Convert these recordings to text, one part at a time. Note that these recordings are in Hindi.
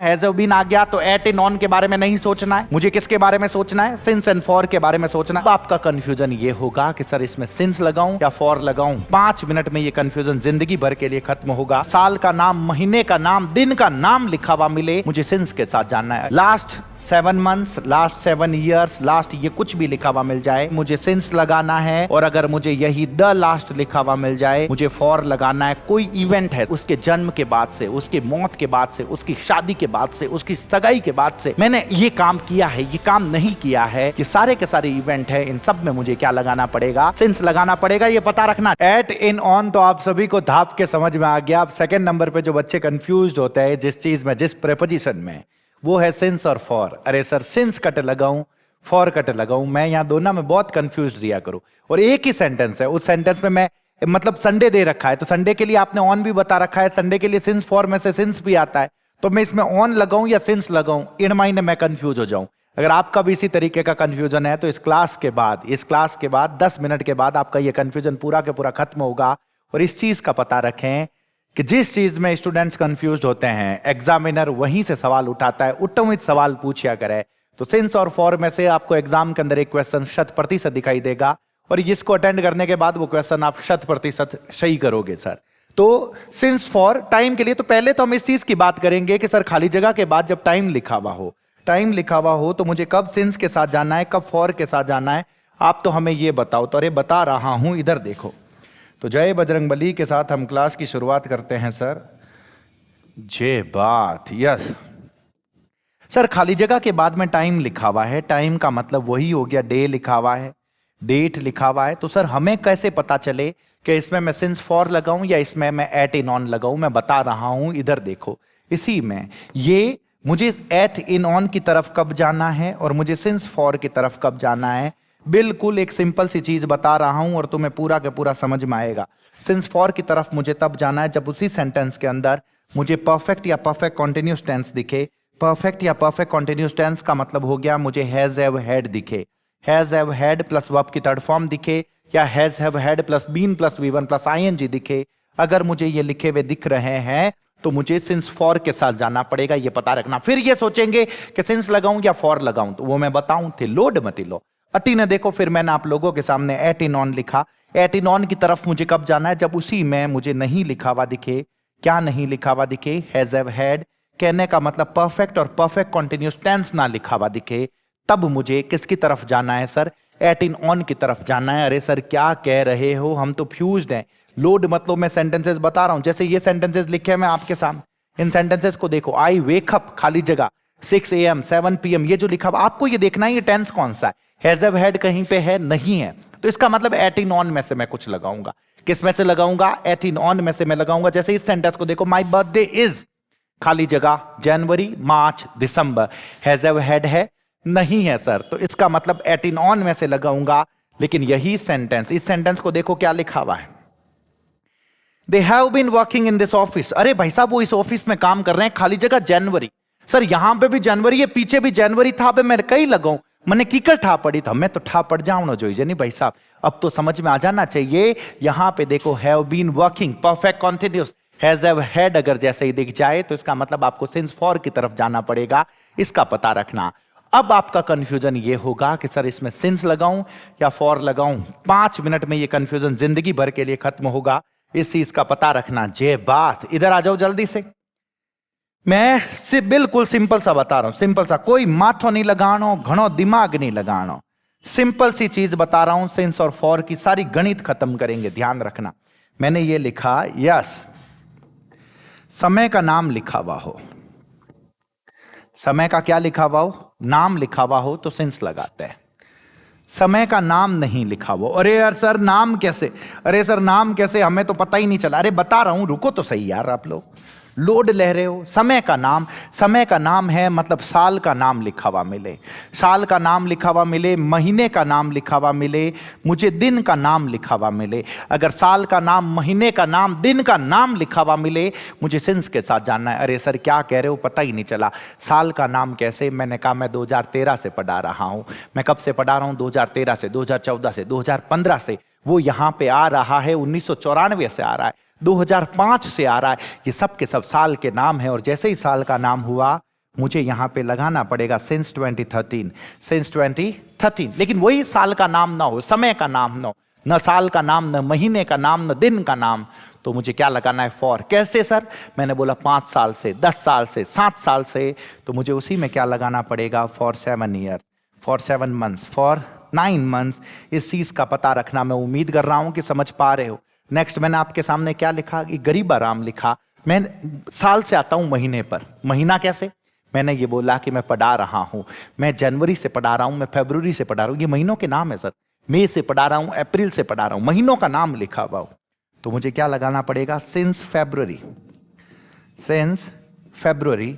हैज बीन आ गया तो एट इन ऑन के बारे में नहीं सोचना है, मुझे किसके बारे में सोचना है, सिंस एंड फॉर के बारे में सोचना है। अब आपका कंफ्यूजन ये होगा कि सर इसमें सिंस लगाऊं या फॉर लगाऊं। 5 मिनट में ये कंफ्यूजन जिंदगी भर के लिए खत्म होगा। साल का नाम, महीने का नाम, दिन का नाम लिखा हुआ मिले, मुझे सिंस के साथ जानना है। Last 7 months, last 7 years, last ये कुछ भी लिखा हुआ मिल जाए, मुझे सिंस लगाना है। और अगर मुझे यही द लास्ट लिखा हुआ मिल जाए, मुझे फॉर लगाना है। कोई इवेंट है, उसके जन्म के बाद से, उसके मौत के बाद से, उसकी शादी के बाद से, उसकी सगाई के बाद से मैंने ये काम किया है, ये काम नहीं किया है, ये सारे के सारे इवेंट है, इन सब में मुझे क्या लगाना पड़ेगा, सिंस लगाना पड़ेगा। ये पता रखना। एट इन ऑन तो आप सभी को धाप के समझ में आ गया। अब सेकंड नंबर पे जो बच्चे कंफ्यूज होते हैं जिस चीज में, जिस प्रेपोजिशन में, वो है सिंस और फॉर। अरे सर सिंस कट लगाऊं, फॉर कट लगाऊं, मैं यहां दोनों में बहुत कंफ्यूज रिया करूं। और एक ही सेंटेंस है, उस सेंटेंस में मैं मतलब संडे दे रखा है, तो संडे के लिए आपने ऑन भी बता रखा है, संडे के लिए सिंस फॉर में से सिंस भी आता है, तो मैं इसमें ऑन लगाऊं या सिंस लगाऊं, इन मायने मैं कंफ्यूज हो जाऊं। अगर आपका भी इसी तरीके का कंफ्यूजन है तो इस क्लास के बाद 10 मिनट के बाद आपका ये कंफ्यूजन पूरा के पूरा खत्म होगा। और इस चीज का पता रखें कि जिस चीज में स्टूडेंट्स कंफ्यूज होते हैं, एग्जामिनर वहीं से सवाल उठाता है, उत्तमित सवाल पूछा करे। तो सिंस और फॉर में से आपको एग्जाम के अंदर एक क्वेश्चन 100% दिखाई देगा, और इसको अटेंड करने के बाद वो क्वेश्चन आप 100% सही करोगे सर। तो सिंस फॉर टाइम के लिए, तो पहले तो हम इस चीज की बात करेंगे कि सर खाली जगह के बाद जब टाइम लिखा हुआ हो, तो मुझे कब सिंस के साथ जाना है, कब फॉर के साथ जाना है, आप तो हमें ये बताओ। तो अरे बता रहा हूं, इधर देखो। तो जय बजरंगबली के साथ हम क्लास की शुरुआत करते हैं सर। जय बात, यस सर। खाली जगह के बाद में टाइम लिखा हुआ है, टाइम का मतलब वही हो गया, डे लिखा हुआ है, डेट लिखा हुआ है। तो सर हमें कैसे पता चले कि इसमें मैं सिंस फॉर लगाऊं या इसमें मैं एट इन ऑन लगाऊं? मैं बता रहा हूं, इधर देखो। इसी में ये मुझे एट इन ऑन की तरफ कब जाना है और मुझे सिंस फॉर की तरफ कब जाना है, बिल्कुल एक सिंपल सी चीज बता रहा हूं और तुम्हें पूरा के पूरा समझ में आएगा। सिंस फॉर की तरफ मुझे तब जाना है जब उसी सेंटेंस के अंदर मुझे परफेक्ट या परफेक्ट कॉन्टिन्यूस टेंस दिखे। परफेक्ट या परफेक्ट कॉन्टिन्यूस टेंस का मतलब हो गया मुझे हैज हैव हैड दिखे, has have had plus verb की थर्ड फॉर्म दिखे, या has have had plus been plus V one plus ING दिखे। अगर मुझे ये लिखे हुए दिख रहे हैं तो मुझे सिंस फॉर के साथ जाना पड़ेगा, ये पता रखना। फिर ये सोचेंगे कि सिंस लगाऊं या फॉर लगाऊं, तो वो मैं बताऊं, थे लोड मत लो। अटी ने देखो, फिर मैंने आप लोगों के सामने एट इन ऑन लिखा। एट इन ऑन की तरफ मुझे कब जाना है? जब उसी में मुझे नहीं लिखा हुआ दिखे। क्या नहीं लिखा हुआ दिखे? Has have had. कहने का मतलब परफेक्ट और परफेक्ट कॉन्टिन्यूस टेंस ना लिखा हुआ दिखे, तब मुझे किसकी तरफ जाना है सर? एट इन ऑन की तरफ जाना है। अरे सर क्या कह रहे हो, हम तो फ्यूज्ड हैं। लोड मतलब मैं सेंटेंसेस बता रहा हूं, जैसे ये सेंटेंसेस लिखे हैं मैं आपके सामने, इन सेंटेंसेस को देखो। आई वेक अप, खाली जगह 6 AM 7 PM, ये जो लिखा हुआ आपको ये देखना है ये टेंस कौन सा है। हैज हैव हैड कहीं पे है? नहीं है। तो इसका मतलब एट इन ऑन में से मैं कुछ लगाऊंगा। किस में से लगाऊंगा? एट इन ऑन में से मैं लगाऊंगा। जैसे इस सेंटेंस को देखो, माई बर्थडे इज, खाली जगह जनवरी, मार्च, दिसंबर। हैज हैव हैड है? नहीं है सर। तो इसका मतलब एट इन ऑन में से लगाऊंगा। लेकिन यही सेंटेंस, इस सेंटेंस को देखो क्या लिखा हुआ है, they have been working in this office. अरे भाई साहब वो इस ऑफिस में काम कर रहे हैं, खाली जगह जनवरी। सर यहां पे भी जनवरी है, पीछे भी जनवरी था, अब मैं कहीं लगाऊं, मैंने कीकर ठा पड़ी था, मैं तो ठा पड़ जाऊं ना जोई नहीं भाई साहब। अब तो समझ में आ जाना चाहिए। यहां पे देखो have been working, perfect continuous, has have had अगर जैसे ही दिख जाए तो इसका मतलब आपको सिंस फॉर की तरफ जाना पड़ेगा, इसका पता रखना। अब आपका कंफ्यूजन ये होगा कि सर इसमें सिंस लगाऊं या फॉर लगाऊं। 5 मिनट में ये कंफ्यूजन जिंदगी भर के लिए खत्म होगा, इस चीज का पता रखना। जे बात, इधर आ जाओ जल्दी से। मैं बिल्कुल सिंपल सा बता रहा हूं, सिंपल सा, कोई माथो नहीं लगानो, घणो दिमाग नहीं लगानो, सिंपल सी चीज बता रहा हूं। सिंस और फॉर की सारी गणित खत्म करेंगे, ध्यान रखना। मैंने ये लिखा, यस, समय का नाम लिखा हुआ हो, समय का क्या लिखा हुआ हो, नाम लिखा हुआ हो तो सिंस लगाते हैं। समय का नाम नहीं लिखा हुआ, अरे यार सर नाम कैसे, अरे सर नाम कैसे, हमें तो पता ही नहीं चला। अरे बता रहा हूं, रुको तो सही यार, आप लोग लोड ले रहे हो। समय का नाम, समय का नाम है मतलब साल का नाम लिखा हुआ मिले, साल का नाम लिखा हुआ मिले, महीने का नाम लिखा हुआ मिले, मुझे दिन का नाम लिखा हुआ मिले। अगर साल का नाम, महीने का नाम, दिन का नाम लिखा हुआ मिले, मुझे सिंस के साथ जानना है। अरे सर क्या कह रहे हो, पता ही नहीं चला। साल का नाम कैसे? मैंने कहा मैं 2013 से पढ़ा रहा हूं। मैं कब से पढ़ा रहा हूं? 2013 से, 2014 से, 2015 से। वो यहां पे आ रहा है 1994 से आ रहा है, 2005 से आ रहा है। ये सब के सब साल के नाम है, और जैसे ही साल का नाम हुआ मुझे यहां पे लगाना पड़ेगा सिंस 2013, सिंस 2013। लेकिन वही साल का नाम ना हो, समय का नाम ना हो, न साल का नाम, न महीने का नाम, न दिन का नाम, तो मुझे क्या लगाना है? फॉर। कैसे सर? मैंने बोला 5 साल से, 10 साल से, 7 साल से, तो मुझे उसी में क्या लगाना पड़ेगा? For 7 year, for 7 months, for 9 months. इस चीज का पता रखना। मैं उम्मीद कर रहा हूं कि समझ पा रहे हो। नेक्स्ट मैंने आपके सामने क्या लिखा? कि गरीब आराम लिखा। मैं साल से आता हूं महीने पर। महीना कैसे? मैंने ये बोला कि मैं पढ़ा रहा हूं, मैं जनवरी से पढ़ा रहा हूं, मैं फरवरी से पढ़ा रहा हूं। ये महीनों के नाम है सर। मई से पढ़ा रहा हूं, अप्रैल से पढ़ा रहा हूं, महीनों का नाम लिखा हुआ हो। तो मुझे क्या लगाना पड़ेगा? सिंस फरवरी, सिंस फरवरी।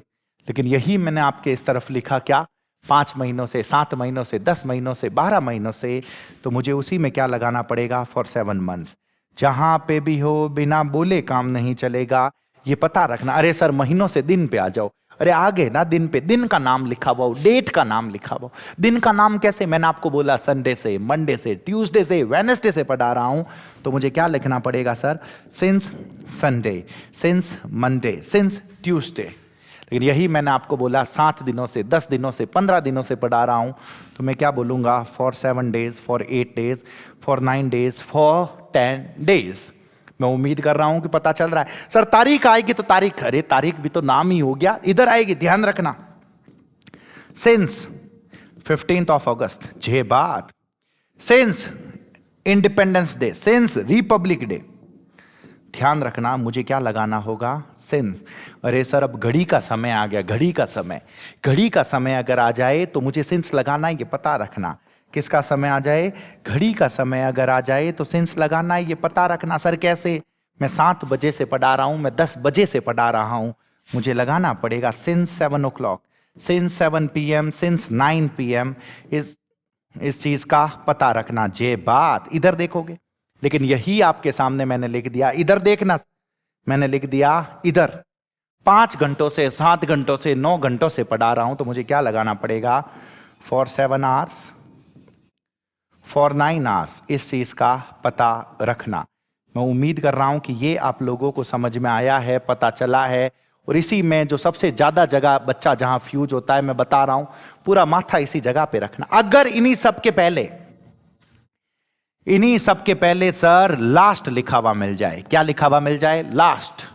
लेकिन यही मैंने आपके इस तरफ लिखा क्या? 5 महीनों से, 7 महीनों से, 10 महीनों से, 12 महीनों से। तो मुझे उसी में क्या लगाना पड़ेगा? For 7 months. जहां पे भी हो, बिना बोले काम नहीं चलेगा, ये पता रखना। अरे सर महीनों से दिन पे आ जाओ। अरे आगे ना दिन पे, दिन का नाम लिखा हुआ हो, डेट का नाम लिखा हुआ हो। दिन का नाम कैसे? मैंने आपको बोला संडे से, मंडे से, ट्यूसडे से, वेडनेसडे से पढ़ा रहा हूं। तो मुझे क्या लिखना पड़ेगा sir? Since Sunday, since Monday, since Tuesday. लेकिन यही मैंने आपको बोला 7 दिनों से, 10 दिनों से, 15 दिनों से पढ़ा रहा हूं। तो मैं क्या बोलूंगा? For 7 days, for 8 days, for 9 days, for 10 days. मैं उम्मीद कर रहा हूं कि पता चल रहा है। सर तारीख आएगी तो तारीख, अरे तारीख भी तो नाम ही हो गया, इधर आएगी, ध्यान रखना। सिंस 15th ऑफ अगस्त, जे बात। Since independence day, since Republic day. ध्यान रखना, मुझे क्या लगाना होगा? सिंस। अरे सर अब घड़ी का समय आ गया, घड़ी का समय। घड़ी का समय अगर आ जाए तो मुझे सिंस लगाना है, ये पता रखना। किसका समय आ जाए? घड़ी का समय अगर आ जाए तो सिंस लगाना है, ये पता रखना। सर कैसे? मैं 7 बजे से पढ़ा रहा हूं, मैं 10 बजे से पढ़ा रहा हूं, मुझे लगाना पड़ेगा since 7 o'clock, since 7 PM, since 9 PM। इस चीज का पता रखना। जे बात। इधर देखोगे, लेकिन यही आपके सामने मैंने लिख दिया, इधर देखना। मैंने लिख दिया इधर 5 घंटों से, 7 घंटों से, 9 घंटों से पढ़ा रहा हूं, तो मुझे क्या लगाना पड़ेगा? For 7 hours, for 9 hours. इस चीज का पता रखना। मैं उम्मीद कर रहा हूं कि ये आप लोगों को समझ में आया है, पता चला है। और इसी में जो सबसे ज्यादा जगह बच्चा जहां फ्यूज होता है, मैं बता रहा हूं, पूरा माथा इसी जगह पे रखना। अगर इन्हीं सब के पहले सर लास्ट लिखा हुआ मिल जाए, क्या लिखा हुआ मिल जाए? Last.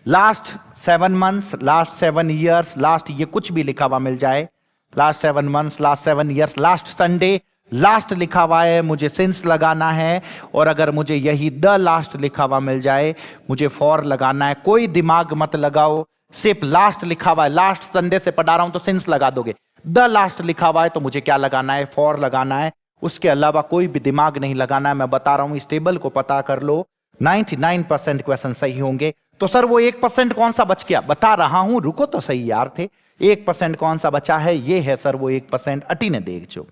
Last 7 months, last 7 years, last ये कुछ भी लिखा हुआ मिल जाए, last 7 months, last 7 years, last Sunday, last लिखा हुआ है, मुझे सिंस लगाना है। और अगर मुझे यही द लास्ट लिखा हुआ मिल जाए, मुझे फॉर लगाना है। कोई दिमाग मत लगाओ, सिर्फ लास्ट लिखा हुआ है, लास्ट संडे से पढ़ा रहा हूं तो सिंस लगा दोगे। द लास्ट लिखा हुआ है तो मुझे क्या लगाना है? फॉर लगाना है। उसके अलावा कोई भी दिमाग नहीं लगाना है। मैं बता रहा हूं, इस टेबल को पता कर लो, 99% क्वेश्चन सही होंगे। तो सर वो 1% कौन सा बच गया? बता रहा हूं, रुको तो सही यार थे। 1% कौन सा बचा है? ये है सर वो 1%। अटी ने देख जो,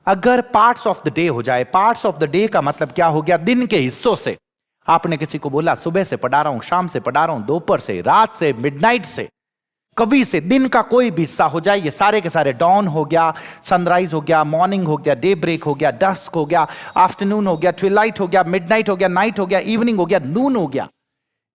अगर पार्ट्स ऑफ द डे हो जाए, पार्ट्स ऑफ द डे का मतलब क्या हो गया? दिन के हिस्सों से। आपने किसी को बोला सुबह से पढ़ा रहा हूं, शाम से पढ़ा रहा हूं, दोपहर से, रात से, मिडनाइट से, कभी से, दिन का कोई भी हिस्सा हो जाए, ये सारे के सारे, डॉन हो गया, सनराइज हो गया, मॉर्निंग हो गया, डे ब्रेक हो गया, डस्क हो गया, आफ्टरनून हो गया, ट्विलाइट हो गया, मिडनाइट हो गया, नाइट हो गया, इवनिंग हो गया, नून हो गया।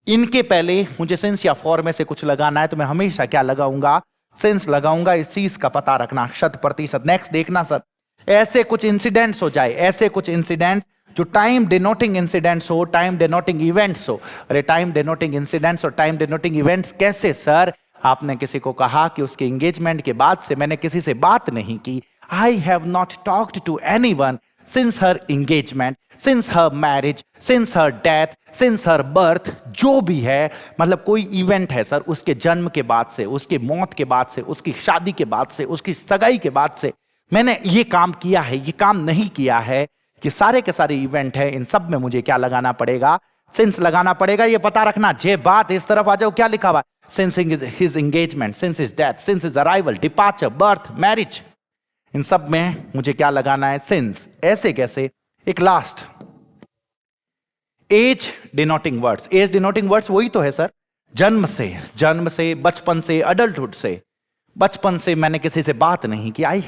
इनके पहले मुझे सिंस या फॉर में से कुछ लगाना है, तो मैं हमेशा क्या लगाऊंगा? सिंस लगाऊंगा। इस चीज का पता रखना 100%। नेक्स्ट देखना सर, ऐसे कुछ इंसिडेंट्स हो जाए, ऐसे कुछ इंसिडेंट्स जो टाइम डिनोटिंग इंसिडेंट्स हो, टाइम डिनोटिंग इवेंट्स हो। अरे टाइम डिनोटिंग इंसिडेंट्स और टाइम डिनोटिंग इवेंट्स कैसे सर? आपने किसी को कहा कि उसके एंगेजमेंट के बाद से मैंने किसी से बात नहीं की, I have not talked to anyone since her engagement, since her marriage, since her death, since her birth, जो भी है, मतलब कोई इवेंट है सर, उसके जन्म के बाद से, उसके मौत के बाद से, उसकी शादी के बाद से, उसकी सगाई के बाद से मैंने ये काम किया है, ये काम नहीं किया है, कि सारे के सारे इवेंट है, इन सब में मुझे क्या लगाना पड़ेगा? सिंस लगाना पड़ेगा। ये पता रखना। जे बात। इस तरफ आ जाओ, क्या लिखा हुआ? Since his engagement, since his death, since his arrival, departure, birth, marriage, इन सब में मुझे क्या लगाना है? सिंस। ऐसे कैसे? एक last age denoting words. Age denoting words वही तो है सर, जन्म से, बचपन से, अडल्टहुड से। बचपन से मैंने किसी से बात नहीं की, I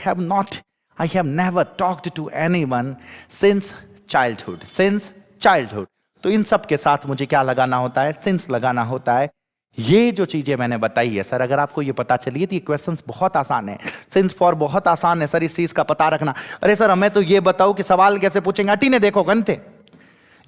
have never talked to anyone since childhood, since childhood. तो इन सब के साथ मुझे क्या लगाना होता है? सिंस लगाना होता है। ये जो चीजें मैंने बताई है सर, अगर आपको ये पता चली तो ये क्वेश्चंस बहुत आसान है, सिंस फॉर बहुत आसान है सर, इस चीज का पता रखना। अरे सर हमें तो ये बताओ कि सवाल कैसे पूछेंगे, अटी ने देखो गनते,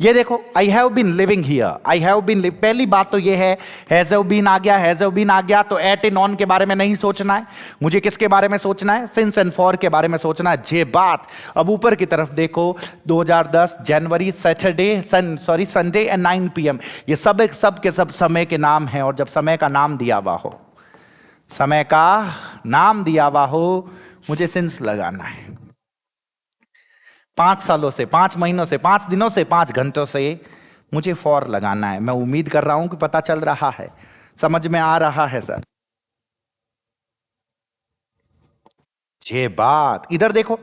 ये देखो I have been living here, I have been, पहली बात तो ये है हैज हैव बीन आ गया, हैज हैव बीन आ गया तो एट इन ऑन के बारे में नहीं सोचना है, मुझे किसके बारे में सोचना है, सिंस एंड फॉर के बारे में सोचना है। जे बात, अब ऊपर की तरफ देखो 2010 जनवरी, सैटरडे, संडे एंड 9 PM, ये सब के सब समय के नाम हैं, और जब समय का नाम दिया हुआ हो, समय का नाम दिया हुआ हो, मुझे सिंस लगाना है। 5 सालों से, 5 महीनों से, 5 दिनों से, 5 घंटों से मुझे फॉर लगाना है। मैं उम्मीद कर रहा हूं कि पता चल रहा है, समझ में आ रहा है सर। ये बात, इधर देखो,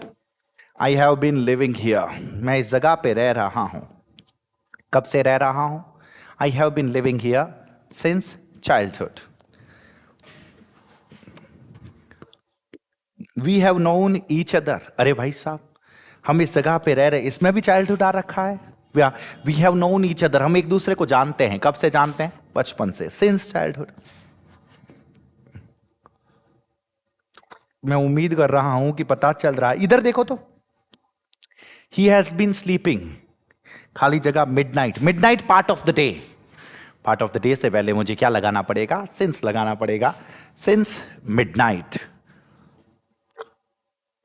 I have been living here, मैं इस जगह पे रह रहा हूं। कब से रह रहा हूं? I have been living here since childhood. We have known each other, अरे भाई साहब हम इस जगह पे रह रहे, इसमें भी चाइल्डहुड आ रखा है। We have known each other, हम एक दूसरे को जानते हैं, कब से जानते हैं? बचपन से, सिंस चाइल्डहुड। मैं उम्मीद कर रहा हूं कि पता चल रहा है। इधर देखो तो, ही हैज बीन स्लीपिंग, खाली जगह midnight, midnight part of the day, part of the day से पहले मुझे क्या लगाना पड़ेगा? सिंस लगाना पड़ेगा, सिंस मिडनाइट।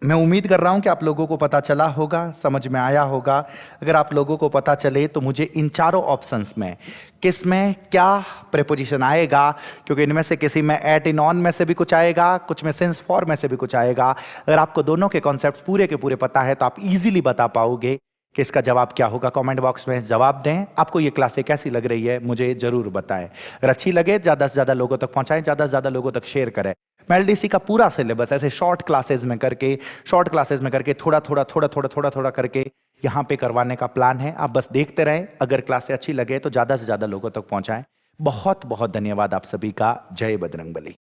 मैं उम्मीद कर रहा हूं कि आप लोगों को पता चला होगा, समझ में आया होगा। अगर आप लोगों को पता चले तो मुझे इन चारों ऑप्शंस में किस में क्या प्रीपोजिशन आएगा, क्योंकि इनमें से किसी में एट इन ऑन में से भी कुछ आएगा, कुछ में सिंस फॉर में से भी कुछ आएगा। अगर आपको दोनों के कॉन्सेप्ट पूरे के पूरे पता है तो आप इजीली बता पाओगे कि इसका जवाब क्या होगा। कमेंट बॉक्स में जवाब दें। आपको ये क्लासें कैसी लग रही है मुझे जरूर बताएं। अगर अच्छी लगे ज़्यादा से ज़्यादा लोगों तक पहुंचाएं, ज़्यादा से ज़्यादा लोगों तक शेयर करें। मैं एलडीसी का पूरा सिलेबस ऐसे शॉर्ट क्लासेस में करके थोड़ा करके यहाँ पे करवाने का प्लान है। आप बस देखते रहें। अगर क्लासें अच्छी लगे तो ज़्यादा से ज़्यादा लोगों तक पहुंचाएं। बहुत बहुत धन्यवाद आप सभी का। जय बजरंगबली।